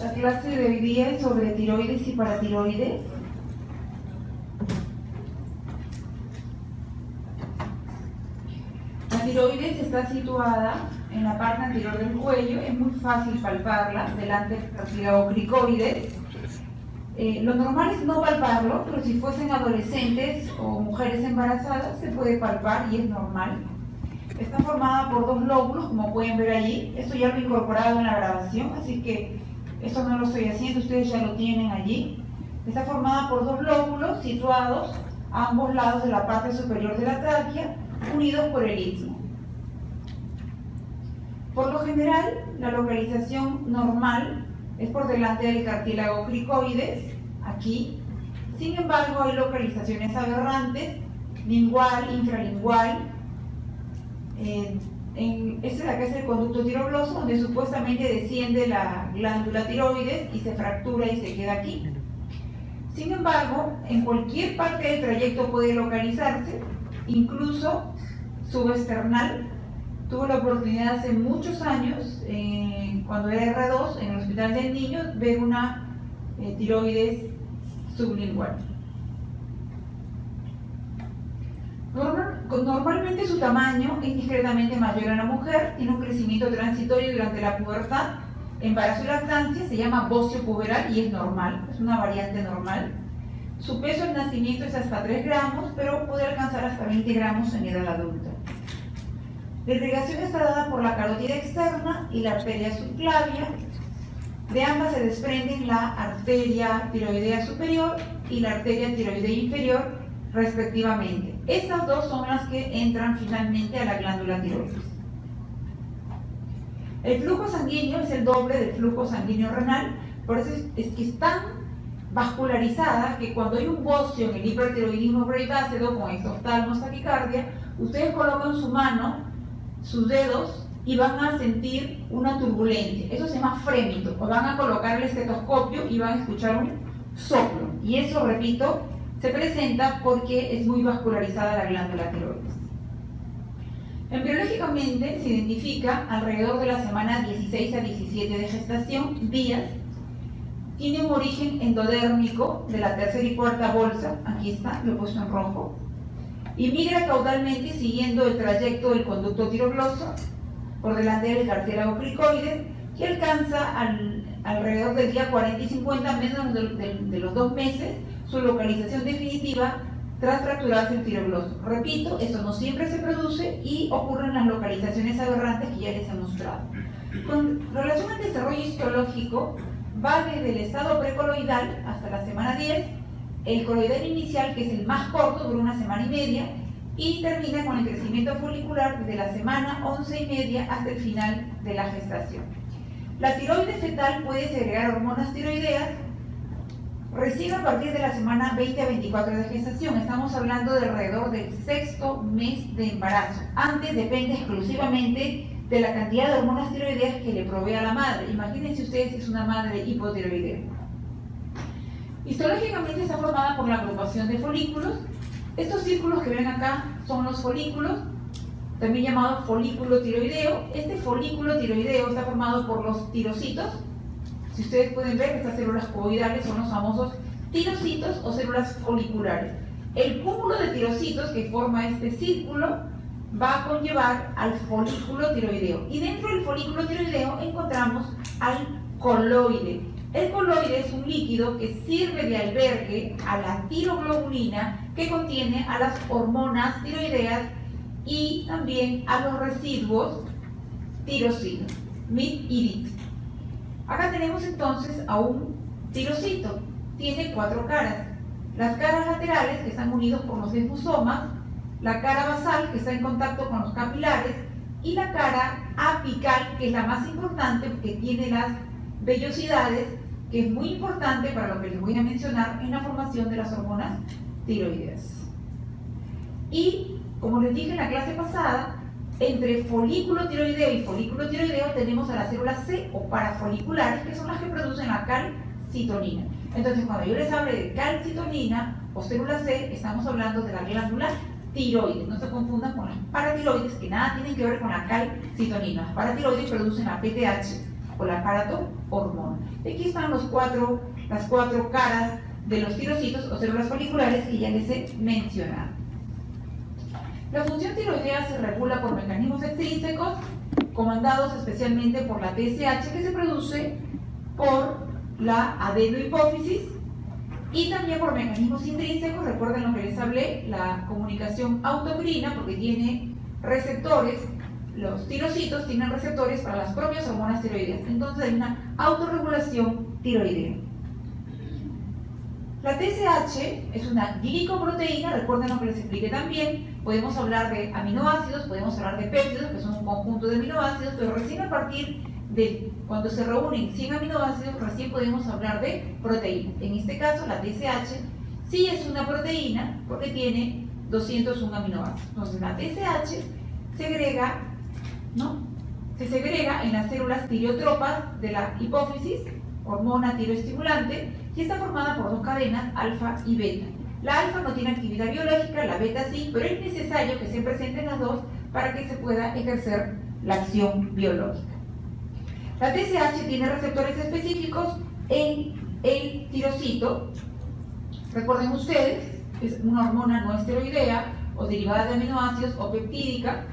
La clase de hoy día es sobre tiroides y paratiroides. La tiroides está situada en la parte anterior del cuello, es muy fácil palparla delante del cartílago cricoides. Lo normal es no palparlo, pero si fuesen adolescentes o mujeres embarazadas se puede palpar y es normal. Está formada por dos lóbulos, como pueden ver allí. Esto ya lo he incorporado en la grabación, así que esto no lo estoy haciendo, ustedes ya lo tienen allí. Está formada por dos lóbulos situados a ambos lados de la parte superior de la tráquea, unidos por el istmo. Por lo general, la localización normal es por delante del cartílago cricoides, aquí. Sin embargo, hay localizaciones aberrantes, lingual, infralingual. Este de acá es el conducto tirogloso, donde supuestamente desciende la glándula tiroides y se fractura y se queda aquí. Sin embargo, en cualquier parte del trayecto puede localizarse, incluso subesternal. Tuve la oportunidad hace muchos años, cuando era R2, en el Hospital del Niño, ver una tiroides sublingual. Normalmente su tamaño es discretamente mayor en la mujer, tiene un crecimiento transitorio durante la pubertad, embarazo y lactancia, se llama bocio puberal y es normal, es una variante normal. Su peso al nacimiento es hasta 3 gramos, pero puede alcanzar hasta 20 gramos en edad adulta. La irrigación está dada por la carótida externa y la arteria subclavia. De ambas se desprenden la arteria tiroidea superior y la arteria tiroidea inferior, respectivamente. Estas dos son las que entran finalmente a la glándula tiroides. El flujo sanguíneo es el doble del flujo sanguíneo renal, por eso es que es tan vascularizada que cuando hay un bocio en el hipertiroidismo breviácido con exoftalmos taquicardia, ustedes colocan su mano, sus dedos y van a sentir una turbulencia. Eso se llama frémito, o van a colocar el estetoscopio y van a escuchar un soplo. Y eso, repito, se presenta porque es muy vascularizada la glándula tiroides. Embriológicamente se identifica alrededor de la semana 16 a 17 de gestación, días. Tiene un origen endodérmico de la tercera y cuarta bolsa, aquí está, lo he puesto en rojo, y migra caudalmente siguiendo el trayecto del conducto tirogloso por delante del cartílago cricoides, que alcanza alrededor del día 40 y 50, menos de los 2 meses, su localización definitiva tras fracturarse el tirogloso. Repito, esto no siempre se produce y ocurren las localizaciones aberrantes que ya les he mostrado. Con relación al desarrollo histológico, va desde el estado precoloidal hasta la semana 10, el coloidal inicial, que es el más corto, dura una semana y media, y termina con el crecimiento folicular desde la semana 11 y media hasta el final de la gestación. La tiroides fetal puede segregar hormonas tiroideas recién a partir de la semana 20 a 24 de gestación. Estamos hablando de alrededor del 6º mes de embarazo. Antes depende exclusivamente de la cantidad de hormonas tiroideas que le provee a la madre. Imagínense ustedes si es una madre hipotiroidea. Histológicamente está formada por la agrupación de folículos. Estos círculos que ven acá son los folículos, también llamado folículo tiroideo. Este folículo tiroideo está formado por los tirocitos. Si ustedes pueden ver, estas células cuboidales son los famosos tirocitos o células foliculares. El cúmulo de tirocitos que forma este círculo va a conllevar al folículo tiroideo. Y dentro del folículo tiroideo encontramos al coloide. El coloide es un líquido que sirve de albergue a la tiroglobulina que contiene a las hormonas tiroideas y también a los residuos tirosinos, MIT y DIT. Acá tenemos entonces a un tirocito. Tiene 4 caras. Las caras laterales, que están unidos por los desmosomas, la cara basal, que está en contacto con los capilares, y la cara apical, que es la más importante, porque tiene las vellosidades, que es muy importante para lo que les voy a mencionar en la formación de las hormonas tiroideas. Y, como les dije en la clase pasada, entre folículo tiroideo y folículo tiroideo tenemos a las células C o parafoliculares, que son las que producen la calcitonina. Entonces, cuando yo les hable de calcitonina o célula C, estamos hablando de la glándula tiroides. No se confundan con las paratiroides, que nada tienen que ver con la calcitonina. Las paratiroides producen la PTH o la paratohormona. Aquí están las cuatro caras de los tirocitos o células foliculares que ya les he mencionado. La función tiroidea se regula por mecanismos extrínsecos comandados especialmente por la TSH, que se produce por la adenohipófisis, y también por mecanismos intrínsecos. Recuerden lo que les hablé, la comunicación autocrina, porque tiene receptores. Los tirocitos tienen receptores para las propias hormonas tiroideas. Entonces hay una autorregulación tiroidea. La TSH es una glicoproteína. Recuerden lo que les expliqué también. Podemos hablar de aminoácidos, podemos hablar de péptidos, que son un conjunto de aminoácidos, pero recién a partir de cuando se reúnen 100 aminoácidos, recién podemos hablar de proteínas. En este caso, la TSH sí es una proteína porque tiene 201 aminoácidos. Entonces, la TSH se segrega en las células tireotropas de la hipófisis, hormona tiroestimulante, y está formada por dos cadenas, alfa y beta. La alfa no tiene actividad biológica, la beta sí, pero es necesario que se presenten las dos para que se pueda ejercer la acción biológica. La TSH tiene receptores específicos en el tirocito. Recuerden ustedes, es una hormona no esteroidea o derivada de aminoácidos o peptídica,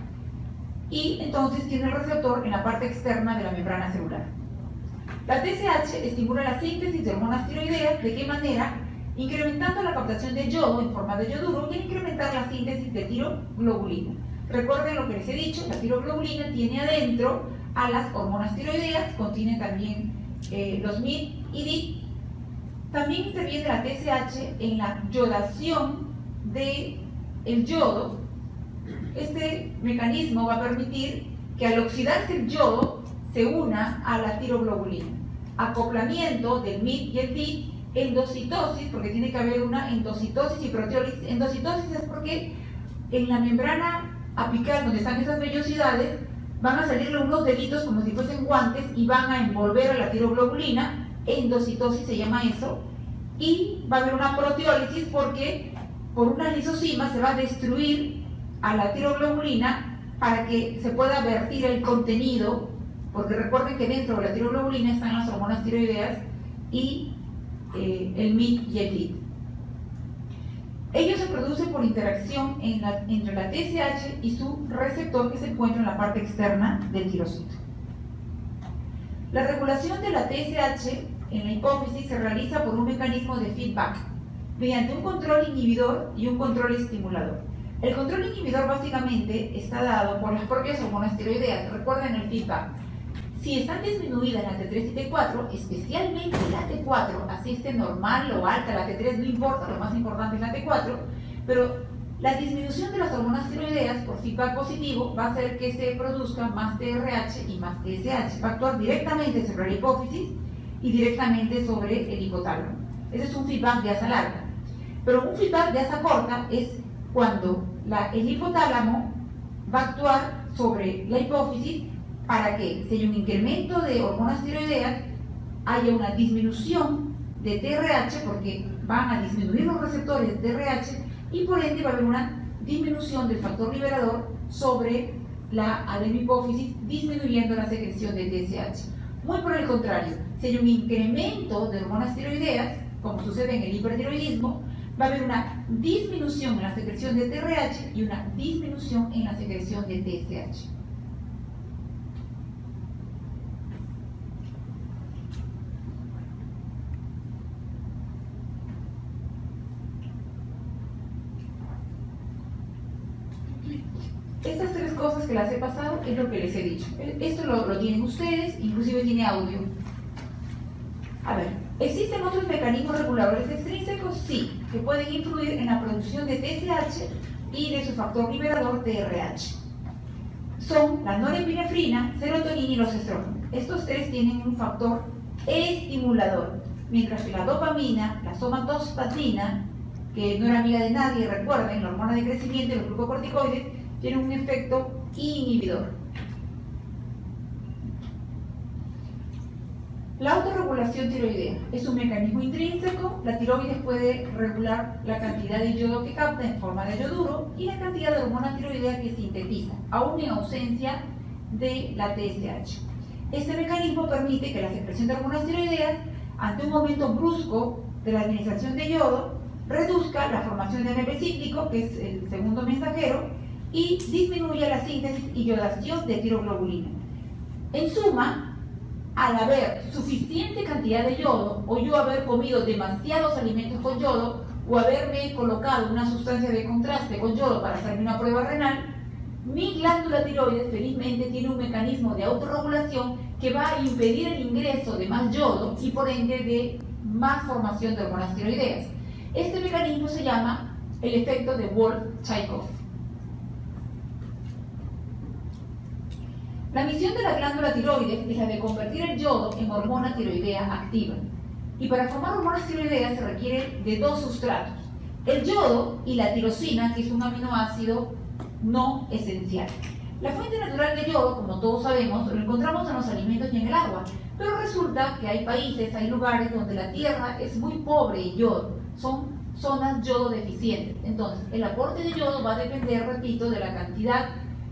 y entonces tiene el receptor en la parte externa de la membrana celular. La TSH estimula la síntesis de hormonas tiroideas. ¿De qué manera? Incrementando la captación de yodo en forma de yoduro y al incrementar la síntesis de tiroglobulina. Recuerden lo que les he dicho, la tiroglobulina tiene adentro a las hormonas tiroideas, contiene también los MIT y DIT. También interviene la TSH en la yodación del yodo. Este mecanismo va a permitir que al oxidarse el yodo se una a la tiroglobulina. Acoplamiento del MIT y el DIT, endocitosis, porque tiene que haber una endocitosis y proteólisis. Endocitosis es porque en la membrana apical, donde están esas vellosidades, van a salirle unos deditos como si fuesen guantes y van a envolver a la tiroglobulina. Endocitosis se llama eso. Y va a haber una proteólisis porque por una lisosima se va a destruir a la tiroglobulina para que se pueda vertir el contenido, porque recuerden que dentro de la tiroglobulina están las hormonas tiroideas y el MIT y el DIT. Ellos se producen por interacción entre la TSH y su receptor, que se encuentra en la parte externa del tirocito. La regulación de la TSH en la hipófisis se realiza por un mecanismo de feedback, mediante un control inhibidor y un control estimulador. El control inhibidor básicamente está dado por las propias hormonas tiroideas. Recuerden el feedback. Si están disminuidas la T3 y T4, especialmente la T4, así esté normal o alta, la T3 no importa, lo más importante es la T4, pero la disminución de las hormonas tiroideas por feedback positivo va a hacer que se produzca más TRH y más TSH. Va a actuar directamente sobre la hipófisis y directamente sobre el hipotálamo. Ese es un feedback de asa larga. Pero un feedback de asa corta es cuando el hipotálamo va a actuar sobre la hipófisis para que, si hay un incremento de hormonas tiroideas, haya una disminución de TRH, porque van a disminuir los receptores de TRH y por ende va a haber una disminución del factor liberador sobre la adenohipófisis, disminuyendo la secreción de TSH. Muy por el contrario, si hay un incremento de hormonas tiroideas, como sucede en el hipertiroidismo, va a haber una disminución en la secreción de TRH y una disminución en la secreción de TSH. Estas tres cosas que las he pasado es lo que les he dicho. Esto lo tienen ustedes, inclusive tiene audio. A ver, ¿existen otros mecanismos reguladores extrínsecos? Sí, que pueden influir en la producción de TSH y de su factor liberador TRH. Son la norepinefrina, serotonina y los estrógenos. Estos tres tienen un factor estimulador, mientras que la dopamina, la somatostatina, que no era amiga de nadie, recuerden, la hormona de crecimiento y los glucocorticoides, tienen un efecto inhibidor. La autorregulación tiroidea es un mecanismo intrínseco. La tiroides puede regular la cantidad de yodo que capta en forma de yoduro y la cantidad de hormona tiroidea que sintetiza, aún en ausencia de la TSH. Este mecanismo permite que la secreción de hormonas tiroideas, ante un aumento brusco de la administración de yodo, reduzca la formación de AMP cíclico, que es el segundo mensajero, y disminuya la síntesis y yodación de tiroglobulina. En suma, al haber suficiente cantidad de yodo, o yo haber comido demasiados alimentos con yodo, o haberme colocado una sustancia de contraste con yodo para hacerme una prueba renal, mi glándula tiroides felizmente tiene un mecanismo de autorregulación que va a impedir el ingreso de más yodo y por ende de más formación de hormonas tiroideas. Este mecanismo se llama el efecto de Wolff-Chaikoff. La misión de la glándula tiroides es la de convertir el yodo en hormona tiroidea activa. Y para formar hormonas tiroideas se requiere de dos sustratos, el yodo y la tirosina, que es un aminoácido no esencial. La fuente natural de yodo, como todos sabemos, lo encontramos en los alimentos y en el agua, pero resulta que hay países, hay lugares donde la tierra es muy pobre en yodo, son zonas yodo deficientes. Entonces, el aporte de yodo va a depender, repito, de la cantidad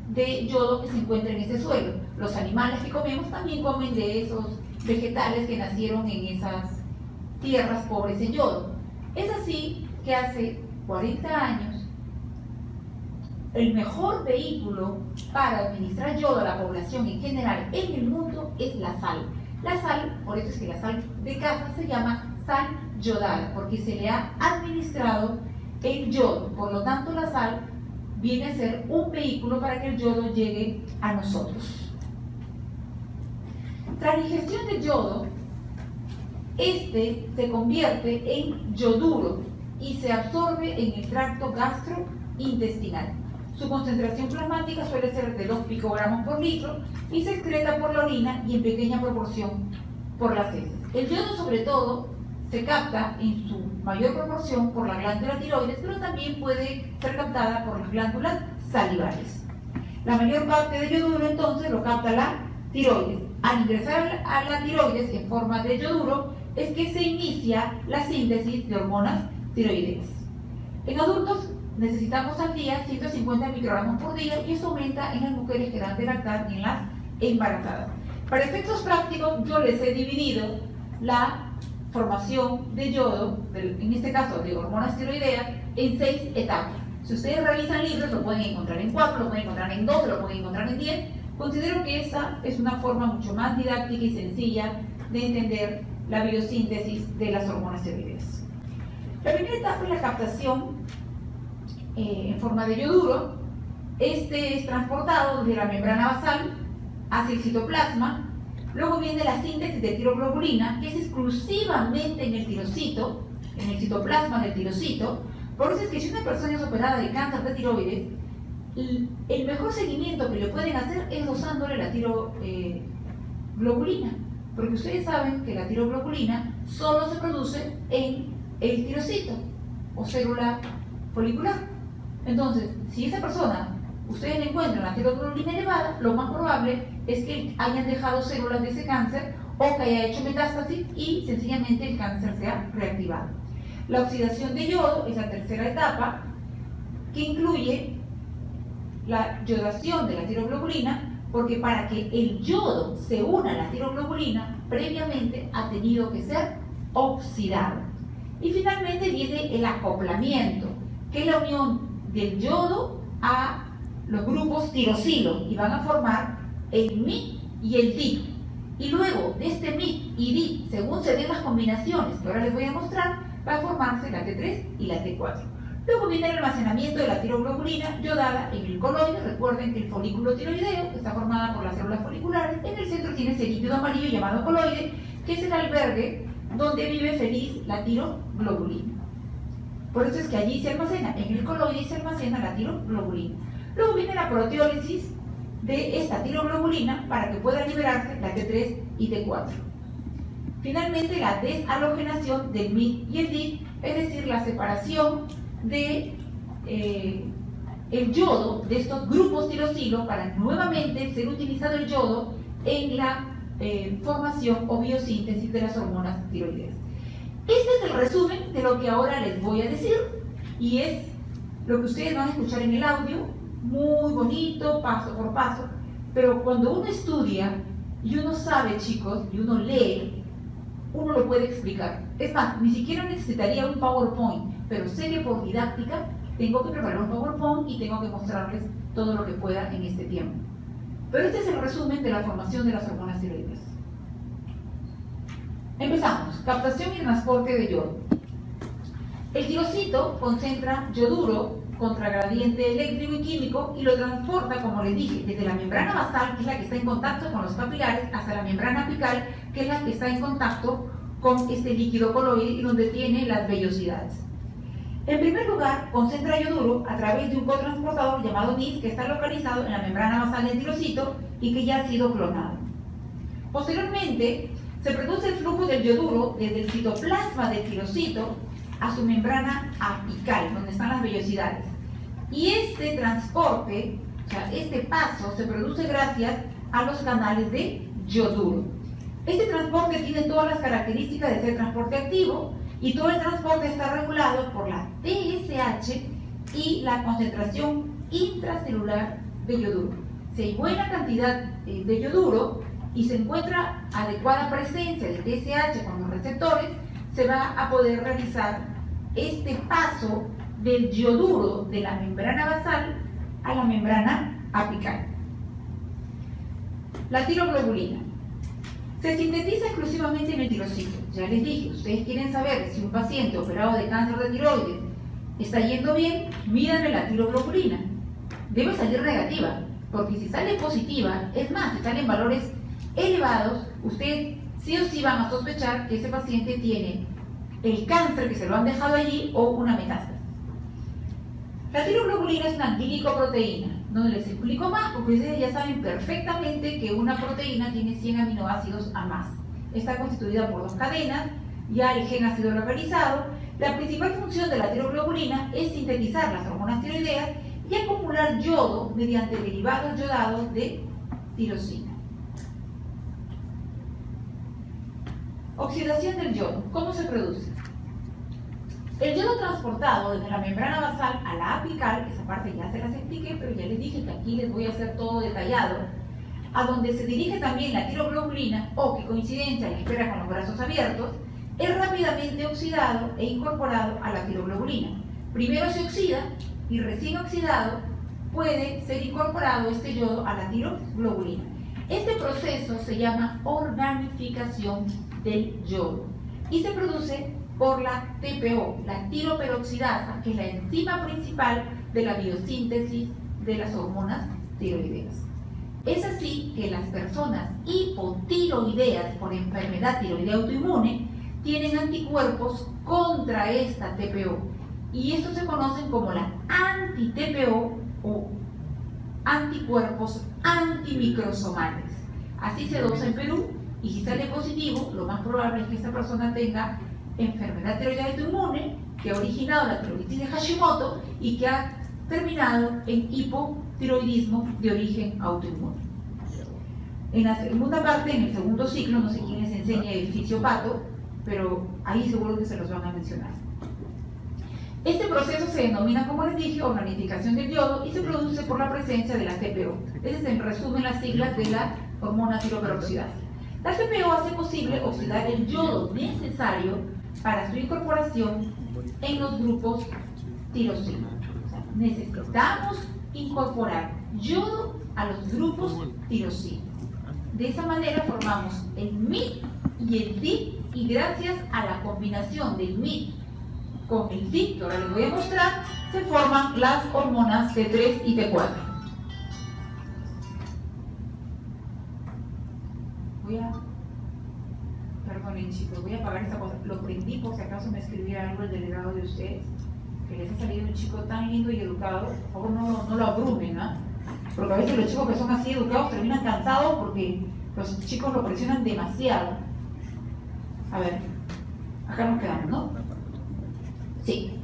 de yodo que se encuentra en ese suelo. Los animales que comemos también comen de esos vegetales que nacieron en esas tierras pobres en yodo. Es así que hace 40 años el mejor vehículo para administrar yodo a la población en general en el mundo es la sal. La sal, por eso es que la sal de casa se llama sal yodada, porque se le ha administrado el yodo. Por lo tanto, la sal viene a ser un vehículo para que el yodo llegue a nosotros. Tras la ingestión de yodo, este se convierte en yoduro y se absorbe en el tracto gastrointestinal. Su concentración plasmática suele ser de 2 picogramos por litro y se excreta por la orina y en pequeña proporción por las heces. El yodo, sobre todo, se capta en su mayor proporción por la glándula tiroides, pero también puede ser captada por las glándulas salivales. La mayor parte de yoduro entonces lo capta la tiroides. Al ingresar a la tiroides en forma de yoduro es que se inicia la síntesis de hormonas tiroideas. En adultos necesitamos al día 150 microgramos por día y esto aumenta en las mujeres que dan de lactar y en las embarazadas. Para efectos prácticos yo les he dividido la formación de yodo, en este caso de hormonas tiroideas, en 6 etapas. Si ustedes revisan libros lo pueden encontrar en 4, lo pueden encontrar en 12, lo pueden encontrar en 10. Considero que esa es una forma mucho más didáctica y sencilla de entender la biosíntesis de las hormonas tiroideas. La primera etapa es la captación en forma de yoduro. Este es transportado desde la membrana basal hacia el citoplasma. Luego viene la síntesis de tiroglobulina, que es exclusivamente en el tirocito, en el citoplasma del tirocito. Por eso es que si una persona es operada de cáncer de tiroides, el mejor seguimiento que le pueden hacer es dosándole la tiroglobulina, porque ustedes saben que la tiroglobulina solo se produce en el tirocito o célula folicular. Entonces, si esa persona, ustedes le encuentran la tiroglobulina elevada, lo más probable es que hayan dejado células de ese cáncer o que haya hecho metástasis y sencillamente el cáncer se ha reactivado. La oxidación de yodo es la tercera etapa, que incluye la yodación de la tiroglobulina, porque para que el yodo se una a la tiroglobulina, previamente ha tenido que ser oxidado. Y finalmente viene el acoplamiento, que es la unión del yodo a los grupos tirosilo y van a formar el MIT y el DIP. Y luego de este MIT y DIP, según se den las combinaciones que ahora les voy a mostrar, va a formarse la T3 y la T4. Luego viene el almacenamiento de la tiroglobulina yodada en el coloide. Recuerden que el folículo tiroideo está formada por las células foliculares. En el centro tiene ese líquido amarillo llamado coloide, que es el albergue donde vive feliz la tiroglobulina. Por eso es que allí se almacena, en el coloide se almacena la tiroglobulina. Luego viene la proteólisis de esta tiroglobulina para que pueda liberarse la T3 y T4. Finalmente, la deshalogenación del MIT y el DIP, es decir, la separación de el yodo de estos grupos tirosilo para nuevamente ser utilizado el yodo en la formación o biosíntesis de las hormonas tiroideas. Este es el resumen de lo que ahora les voy a decir y es lo que ustedes van a escuchar en el audio, muy bonito, paso por paso, pero cuando uno estudia y uno sabe, chicos, y uno lee, uno lo puede explicar. Es más, ni siquiera necesitaría un PowerPoint, pero sé que por didáctica tengo que preparar un PowerPoint y tengo que mostrarles todo lo que pueda en este tiempo. Pero este es el resumen de la formación de las hormonas tiroideas. Empezamos. Captación y transporte de yodo. El tirocito concentra yoduro contra gradiente eléctrico y químico y lo transporta, como les dije, desde la membrana basal, que es la que está en contacto con los capilares, hasta la membrana apical, que es la que está en contacto con este líquido coloide y donde tiene las vellosidades. En primer lugar, concentra yoduro a través de un cotransportador llamado NIS, que está localizado en la membrana basal del tirocito y que ya ha sido clonado. Posteriormente, se produce el flujo del yoduro desde el citoplasma del tirocito a su membrana apical, donde están las vellosidades. Y este transporte, o sea, este paso, se produce gracias a los canales de yoduro. Este transporte tiene todas las características de ser transporte activo y todo el transporte está regulado por la TSH y la concentración intracelular de yoduro. Si hay buena cantidad de yoduro y se encuentra adecuada presencia de TSH con los receptores, se va a poder realizar este paso del yoduro de la membrana basal a la membrana apical. La tiroglobulina se sintetiza exclusivamente en el tirocito. Ya les dije, ustedes quieren saber si un paciente operado de cáncer de tiroides está yendo bien, mídanle la tiroglobulina. Debe salir negativa, porque si sale positiva, es más, si salen valores elevados, ustedes sí o sí van a sospechar que ese paciente tiene el cáncer, que se lo han dejado allí, o una metástasis. La tiroglobulina es una glicoproteína. No les explico más porque ustedes ya saben perfectamente que una proteína tiene 100 aminoácidos a más. Está constituida por 2 cadenas, ya el gen ha sido localizado. La principal función de la tiroglobulina es sintetizar las hormonas tiroideas y acumular yodo mediante derivados yodados de tirosina. Oxidación del yodo. ¿Cómo se produce? El yodo transportado desde la membrana basal a la apical, esa parte ya se las expliqué, pero ya les dije que aquí les voy a hacer todo detallado, a donde se dirige también la tiroglobulina, o que coincidencia la espera con los brazos abiertos, es rápidamente oxidado e incorporado a la tiroglobulina. Primero se oxida y recién oxidado puede ser incorporado este yodo a la tiroglobulina. Este proceso se llama organificación del yodo y se produce por la TPO, la tiroperoxidasa, que es la enzima principal de la biosíntesis de las hormonas tiroideas. Es así que las personas hipotiroideas por enfermedad tiroidea autoinmune tienen anticuerpos contra esta TPO y estos se conocen como la anti-TPO o anticuerpos antimicrosomales. Así se dosa en Perú y si sale positivo, lo más probable es que esta persona tenga enfermedad tiroidea autoinmune que ha originado la tiroiditis de Hashimoto y que ha terminado en hipotiroidismo de origen autoinmune. En la segunda parte, en el segundo ciclo, no sé quién les enseña el fisiopato, pero ahí seguro que se los van a mencionar. Este proceso se denomina, como les dije, organificación del yodo y se produce por la presencia de la TPO. Ese es en resumen las siglas de la hormona tiroperoxidasa. La TPO hace posible oxidar el yodo necesario para su incorporación en los grupos tirosina. O sea, necesitamos incorporar yodo a los grupos tirosina. De esa manera formamos el MIT y el DIP y gracias a la combinación del MIT con el DIP, que ahora les voy a mostrar, se forman las hormonas T3 y T4. Perdonen chicos, voy a apagar esta cosa. Lo prendí por si acaso me escribiera algo el delegado de ustedes, que les ha salido un chico tan lindo y educado. Por favor no lo abrumen, ¿ah? Porque a veces los chicos que son así educados terminan cansados porque los chicos lo presionan demasiado. A ver, acá nos quedamos, ¿no? Sí.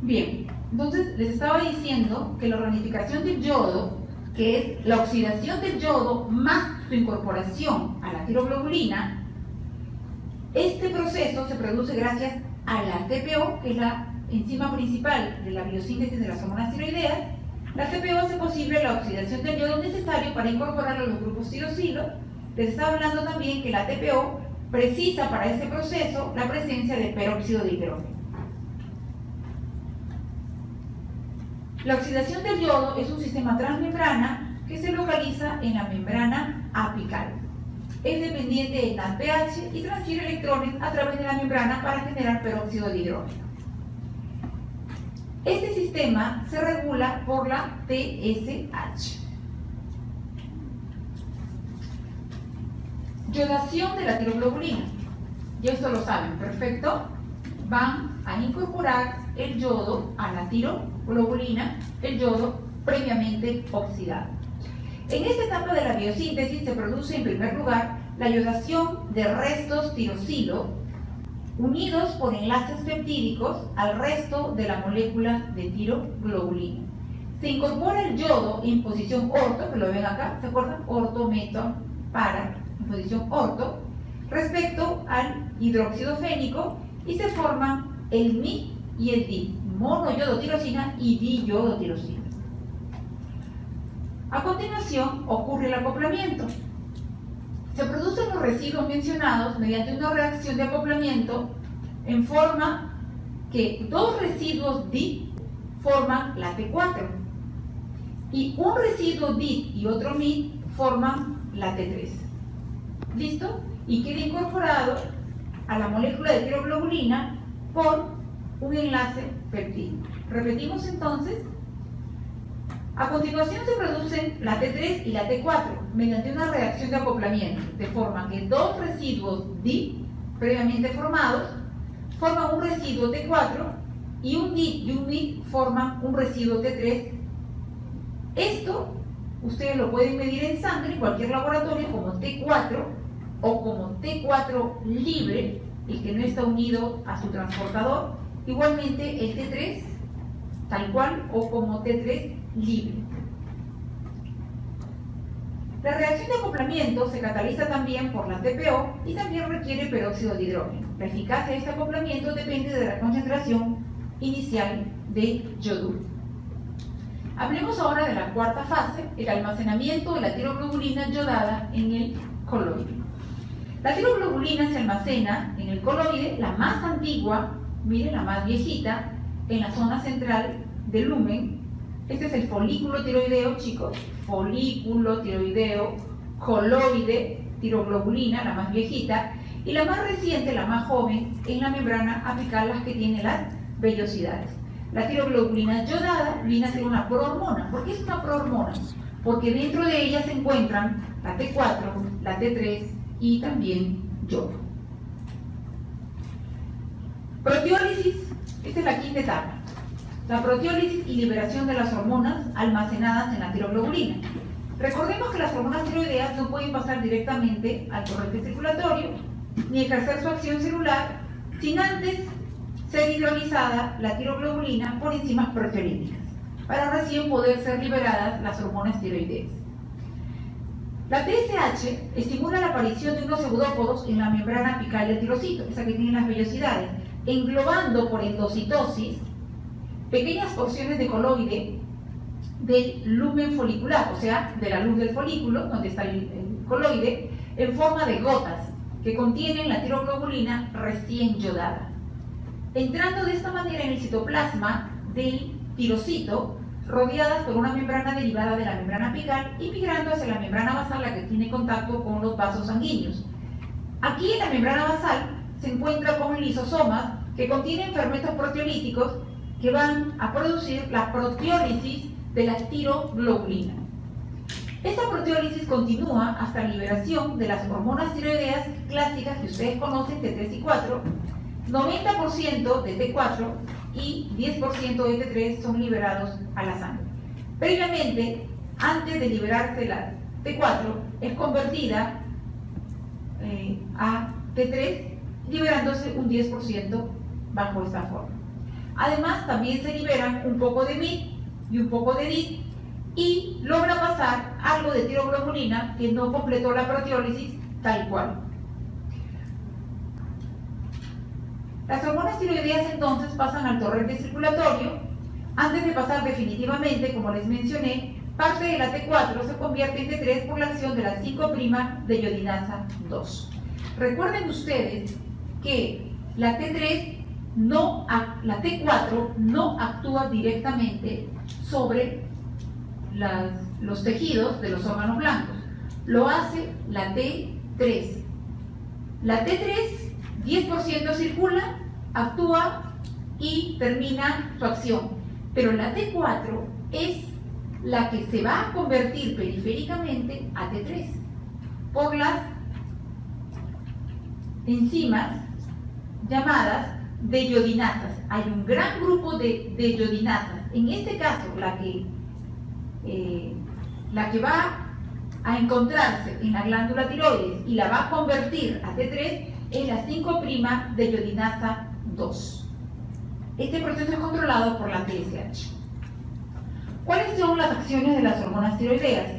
Bien, entonces les estaba diciendo que la organificación del yodo, que es la oxidación del yodo más su incorporación a la tiroglobulina, este proceso se produce gracias a la TPO, que es la enzima principal de la biosíntesis de las hormonas tiroideas. La TPO hace posible la oxidación del yodo necesario para incorporarlo a los grupos tirosilo Les estaba hablando también que la TPO precisa para este proceso la presencia de peróxido de hidrógeno. La oxidación del yodo es un sistema transmembrana que se localiza en la membrana apical. Es dependiente del NADPH y transfiere electrones a través de la membrana para generar peróxido de hidrógeno. Este sistema se regula por la TSH. Yodación de la tiroglobulina. Ya esto lo saben, perfecto. Van a incorporar el yodo a la tiroglobulina, el yodo previamente oxidado. En esta etapa de la biosíntesis se produce en primer lugar la yodación de restos tirosilo unidos por enlaces peptídicos al resto de la molécula de tiroglobulina. Se incorpora el yodo en posición orto, que lo ven acá, ¿se acuerdan? Orto, meto, para, en posición orto, respecto al hidróxido fénico y se forman el MI y el DI, monoyodotirosina y diyodotirosina. A continuación ocurre el acoplamiento. Se producen los residuos mencionados mediante una reacción de acoplamiento en forma que dos residuos DI forman la T4 y un residuo DI y otro MI forman la T3. ¿Listo? Y queda incorporado a la molécula de tiroglobulina por un enlace peptídico. Repetimos entonces. A continuación se producen la T3 y la T4 mediante una reacción de acoplamiento, de forma que dos residuos DI previamente formados forman un residuo T4 y un DI y un MI forman un residuo T3. Esto ustedes lo pueden medir en sangre en cualquier laboratorio como T4 o como T4 libre, el que no está unido a su transportador, igualmente el T3 tal cual o como T3 libre. La reacción de acoplamiento se cataliza también por la TPO y también requiere peróxido de hidrógeno. La eficacia de este acoplamiento depende de la concentración inicial de yoduro. Hablemos ahora de la cuarta fase, el almacenamiento de la tiroglobulina yodada en el coloide. La tiroglobulina se almacena en el coloide, la más antigua, miren, la más viejita, en la zona central del lumen. Este es el folículo tiroideo, chicos, folículo tiroideo, coloide, tiroglobulina, la más viejita, y la más reciente, la más joven, en la membrana apical, las que tienen las vellosidades. La tiroglobulina yodada viene a ser una prohormona. ¿Por qué es una prohormona? Porque dentro de ella se encuentran la T4, la T3 y también yodo. Proteólisis, esta es la quinta etapa. La proteólisis y liberación de las hormonas almacenadas en la tiroglobulina. Recordemos que las hormonas tiroideas no pueden pasar directamente al torrente circulatorio ni ejercer su acción celular sin antes ser hidrolizada la tiroglobulina por enzimas proteolíticas para recién poder ser liberadas las hormonas tiroideas. La TSH estimula la aparición de unos pseudópodos en la membrana apical del tirocito, esa que tiene las vellosidades, englobando por endocitosis pequeñas porciones de coloide del lumen folicular, o sea, de la luz del folículo, donde está el coloide, en forma de gotas que contienen la tiroglobulina recién yodada, entrando de esta manera en el citoplasma del tirocito, rodeadas por una membrana derivada de la membrana apical y migrando hacia la membrana basal, la que tiene contacto con los vasos sanguíneos. Aquí en la membrana basal se encuentra con lisosomas que contienen fermentos proteolíticos que van a producir la proteólisis de la tiroglobulina. Esta proteólisis continúa hasta la liberación de las hormonas tiroideas clásicas que ustedes conocen, T3 y 4, 90% de T4 y 10% de T3 son liberados a la sangre. Previamente, antes de liberarse la T4, es convertida a T3, liberándose un 10% bajo esta forma. Además, también se liberan un poco de MIT y un poco de DIT y logra pasar algo de tiroglobulina que no completó la proteólisis tal cual. Las hormonas tiroideas entonces pasan al torrente circulatorio antes de pasar definitivamente, como les mencioné, parte de la T4 se convierte en T3 por la acción de la 5' de iodinasa 2. Recuerden ustedes que la T4 no actúa directamente sobre los tejidos de los órganos blancos. Lo hace la T3. La T3, 10% circula, actúa y termina su acción. Pero la T4 es la que se va a convertir periféricamente a T3 por las enzimas llamadas de iodinasas. Hay un gran grupo de iodinasas. En este caso, la que va a encontrarse en la glándula tiroides y la va a convertir a T3 es la 5' de iodinasa 2. Este proceso es controlado por la TSH. ¿Cuáles son las acciones de las hormonas tiroideas?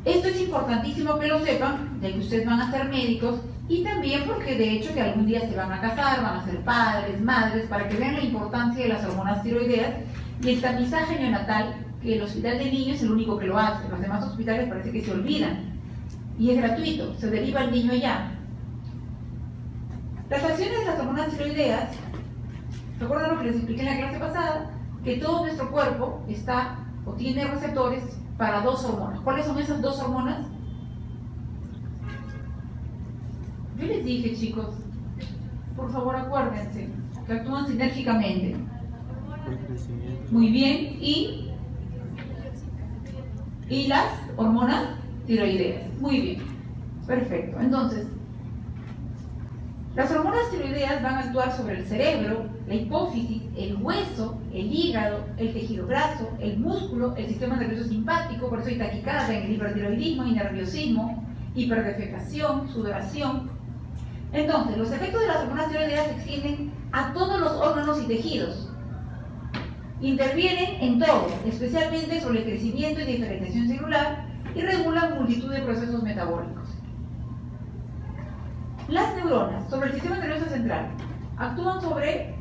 Esto es importantísimo que lo sepan, ya que ustedes van a ser médicos y también porque de hecho que algún día se van a casar, van a ser padres, madres, para que vean la importancia de las hormonas tiroideas y el tamizaje neonatal, que el Hospital de Niños es el único que lo hace. Los demás hospitales parece que se olvidan y es gratuito, se deriva el niño allá. Las acciones de las hormonas tiroideas, recuerdan lo que les expliqué en la clase pasada, que todo nuestro cuerpo está o tiene receptores para dos hormonas. ¿Cuáles son esas dos hormonas? Yo les dije, chicos, por favor acuérdense, que actúan sinérgicamente. Muy bien, y las hormonas tiroideas. Muy bien, perfecto. Entonces, las hormonas tiroideas van a actuar sobre el cerebro, la hipófisis, el hueso, el hígado, el tejido graso, el músculo, el sistema nervioso simpático, por eso hay taquicardia en el hipertiroidismo y nerviosismo, hiperdefecación, sudoración. Entonces, los efectos de las hormonas tiroideas se extienden a todos los órganos y tejidos. Intervienen en todo, especialmente sobre el crecimiento y diferenciación celular, y regulan multitud de procesos metabólicos. Las neuronas, sobre el sistema nervioso central, actúan sobre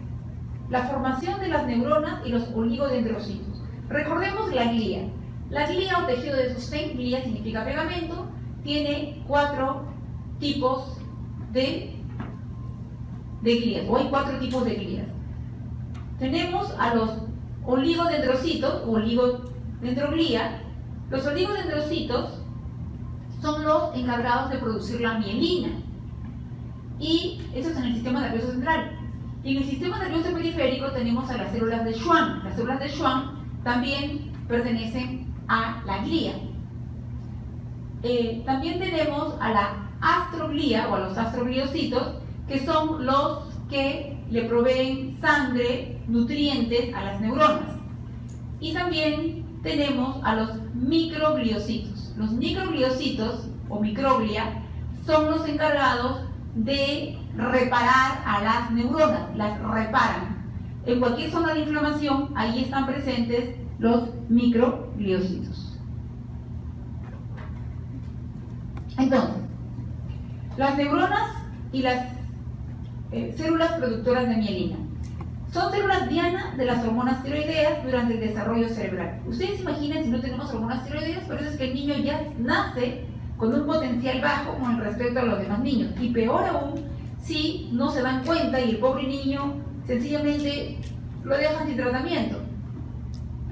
la formación de las neuronas y los oligodendrocitos. Recordemos la glía. La glía o tejido de sostén, glía significa pegamento, tiene 4 tipos de glías, o hay 4 tipos de glías. Tenemos a los oligodendrocitos o oligodendroglía. Los oligodendrocitos son los encargados de producir la mielina, y eso es en el sistema nervioso central. Y en el sistema nervioso periférico tenemos a las células de Schwann. Las células de Schwann también pertenecen a la glía. También tenemos a la astroglía o a los astrogliocitos, que son los que le proveen sangre, nutrientes a las neuronas. Y también tenemos a los microgliocitos. Los microgliocitos o microglia son los encargados de reparar a las neuronas, las reparan. En cualquier zona de inflamación, ahí están presentes los microgliocitos. Entonces, las neuronas y las células productoras de mielina son células diana de las hormonas tiroideas durante el desarrollo cerebral. Ustedes imaginen si no tenemos hormonas tiroideas, por eso es que el niño ya nace con un potencial bajo con respecto a los demás niños, y peor aún si no se dan cuenta y el pobre niño sencillamente lo dejan sin tratamiento.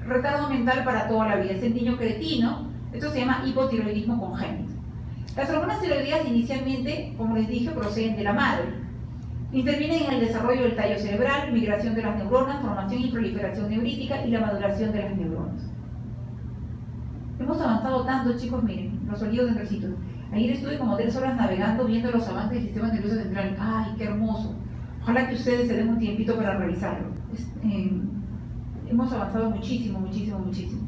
Retardo mental para toda la vida, es el niño cretino. Esto se llama hipotiroidismo congénito. Las hormonas tiroideas inicialmente, como les dije, proceden de la madre. Intervienen en el desarrollo del tallo cerebral, migración de las neuronas, formación y proliferación neurítica y la maduración de las neuronas. Hemos avanzado tanto, chicos, miren, los oligodendrocitos. Ayer estuve como 3 horas navegando viendo los avances del sistema nervioso central. ¡Ay, qué hermoso! Ojalá que ustedes se den un tiempito para revisarlo. Hemos avanzado muchísimo, muchísimo, muchísimo.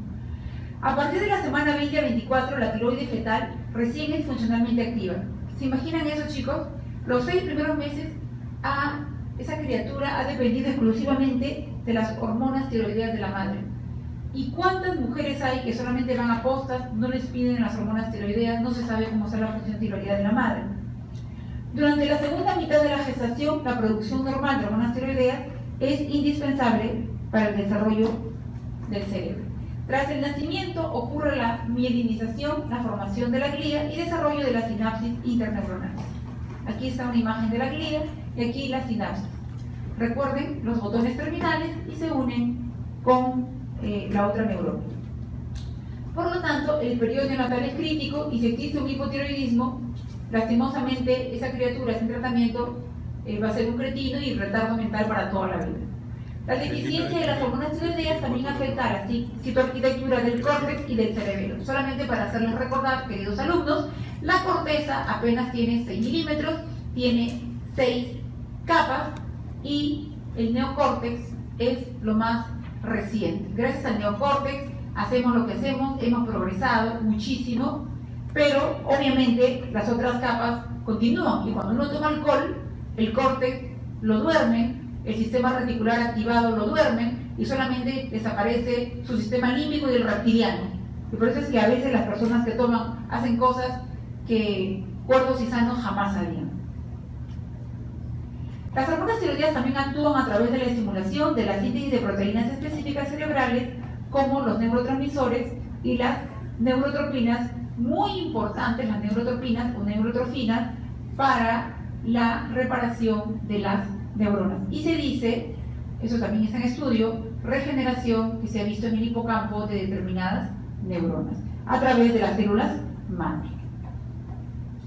A partir de la semana 20 a 24, la tiroides fetal recién es funcionalmente activa. ¿Se imaginan eso, chicos? Los 6 primeros meses, esa criatura ha dependido exclusivamente de las hormonas tiroideas de la madre. ¿Y cuántas mujeres hay que solamente van a postas, no les piden las hormonas tiroideas, no se sabe cómo está la función tiroidea de la madre? Durante la segunda mitad de la gestación, la producción normal de hormonas tiroideas es indispensable para el desarrollo del cerebro. Tras el nacimiento ocurre la mielinización, la formación de la glía y desarrollo de la sinapsis interneuronal. Aquí está una imagen de la glía y aquí la sinapsis. Recuerden los botones terminales y se unen con la otra neurona. Por lo tanto, el periodo neonatal es crítico y si existe un hipotiroidismo, lastimosamente esa criatura sin tratamiento va a ser un cretino y retardo mental para toda la vida. La deficiencia de las hormonas tiroideas también afecta a la citoarquitectura del córtex y del cerebelo. Solamente para hacerles recordar, queridos alumnos, la corteza apenas tiene 6 milímetros, tiene 6 capas y el neocórtex es lo más reciente. Gracias al neocórtex hacemos lo que hacemos, hemos progresado muchísimo, pero obviamente las otras capas continúan y cuando uno toma alcohol, el córtex lo duerme, el sistema reticular activado lo duerme y solamente desaparece su sistema límbico y el reptiliano. Y por eso es que a veces las personas que toman hacen cosas que cuerdos y sanos jamás harían. Las hormonas tiroideas también actúan a través de la estimulación de la síntesis de proteínas específicas cerebrales como los neurotransmisores y las neurotropinas, muy importantes las neurotropinas o neurotrofinas para la reparación de las neuronas. Y se dice, eso también está en estudio, regeneración que se ha visto en el hipocampo de determinadas neuronas a través de las células madre.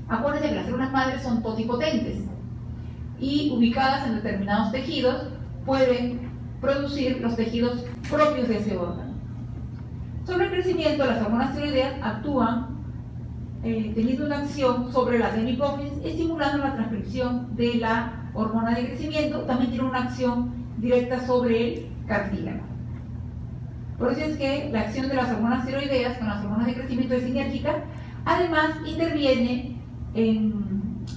Acuérdense que las células madre son totipotentes y ubicadas en determinados tejidos pueden producir los tejidos propios de ese órgano. Sobre el crecimiento, las hormonas tiroideas actúan teniendo una acción sobre la adenohipófisis, estimulando la transcripción de la hormona de crecimiento, también tiene una acción directa sobre el cartílago. Por eso es que la acción de las hormonas tiroideas con las hormonas de crecimiento es sinérgica, además interviene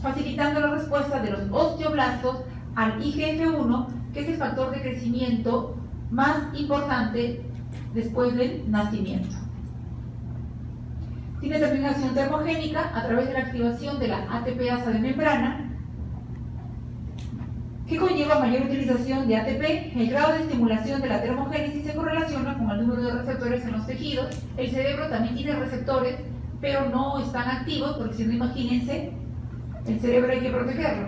facilitando la respuesta de los osteoblastos al IGF-1, que es el factor de crecimiento más importante después del nacimiento. Tiene también acción termogénica a través de la activación de la ATPasa de membrana, que conlleva mayor utilización de ATP. El grado de estimulación de la termogénesis se correlaciona con el número de receptores en los tejidos. El cerebro también tiene receptores, pero no están activos, porque si no, imagínense, el cerebro hay que protegerlo.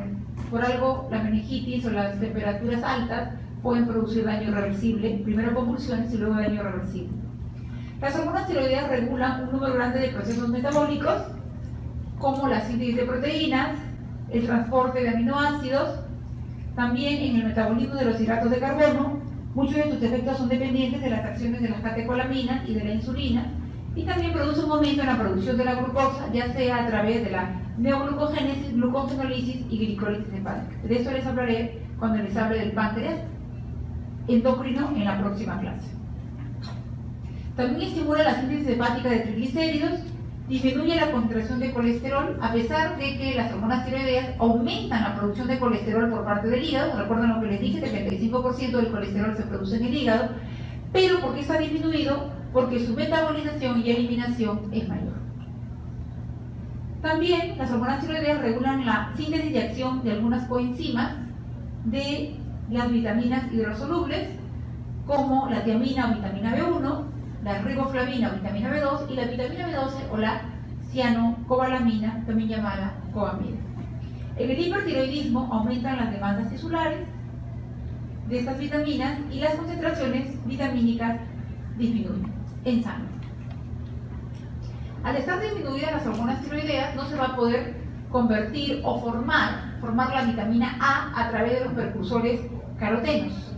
Por algo, la meningitis o las temperaturas altas pueden producir daño irreversible, primero convulsiones y luego daño irreversible. Las hormonas tiroideas regulan un número grande de procesos metabólicos, como la síntesis de proteínas, el transporte de aminoácidos, también en el metabolismo de los hidratos de carbono. Muchos de sus efectos son dependientes de las acciones de las catecolaminas y de la insulina, y también produce un aumento en la producción de la glucosa, ya sea a través de la neoglucogénesis, glucogenólisis y glicólisis hepática. De esto les hablaré cuando les hable del páncreas endocrino en la próxima clase. También estimula la síntesis hepática de triglicéridos, disminuye la concentración de colesterol, a pesar de que las hormonas tiroideas aumentan la producción de colesterol por parte del hígado. Recuerden lo que les dije, el 75% del colesterol se produce en el hígado, pero ¿por qué está disminuido? Porque su metabolización y eliminación es mayor. También las hormonas tiroideas regulan la síntesis y acción de algunas coenzimas de las vitaminas hidrosolubles, como la tiamina o vitamina B1, la riboflavina o vitamina B2 y la vitamina B12 o la cianocobalamina, también llamada coamida. En el hipertiroidismo aumentan las demandas tisulares de estas vitaminas y las concentraciones vitamínicas disminuyen en sangre. Al estar disminuidas las hormonas tiroideas, no se va a poder convertir o formar la vitamina A través de los precursores carotenos.